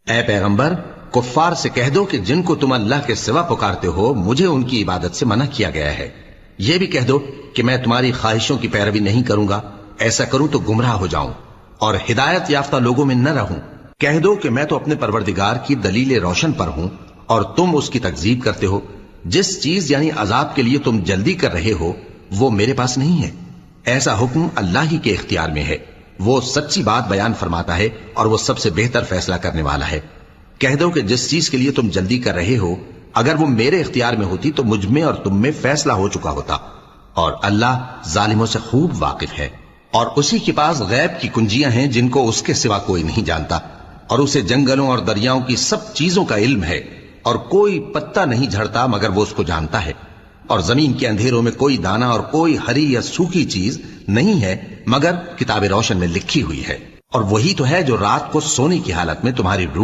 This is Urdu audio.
اے پیغمبر، کفار سے کہہ دو کہ جن کو تم اللہ کے سوا پکارتے ہو مجھے ان کی عبادت سے منع کیا گیا ہے۔ یہ بھی کہہ دو کہ میں تمہاری خواہشوں کی پیروی نہیں کروں گا، ایسا کروں تو گمراہ ہو جاؤں اور ہدایت یافتہ لوگوں میں نہ رہوں۔ کہہ دو کہ میں تو اپنے پروردگار کی دلیل روشن پر ہوں اور تم اس کی تکذیب کرتے ہو۔ جس چیز یعنی عذاب کے لیے تم جلدی کر رہے ہو وہ میرے پاس نہیں ہے، ایسا حکم اللہ ہی کے اختیار میں ہے۔ وہ سچی بات بیان فرماتا ہے اور وہ سب سے بہتر فیصلہ کرنے والا ہے۔ کہہ دو کہ جس چیز کے لیے تم جلدی کر رہے ہو اگر وہ میرے اختیار میں ہوتی تو مجھ میں اور تم میں فیصلہ ہو چکا ہوتا، اور اللہ ظالموں سے خوب واقف ہے۔ اور اسی کے پاس غیب کی کنجیاں ہیں جن کو اس کے سوا کوئی نہیں جانتا، اور اسے جنگلوں اور دریاؤں کی سب چیزوں کا علم ہے، اور کوئی پتا نہیں جھڑتا مگر وہ اس کو جانتا ہے، اور زمین کے اندھیروں میں کوئی دانہ اور کوئی ہری یا سوکھی چیز نہیں ہے مگر کتاب روشن میں لکھی ہوئی ہے۔ اور وہی تو ہے جو رات کو سونے کی حالت میں تمہاری روح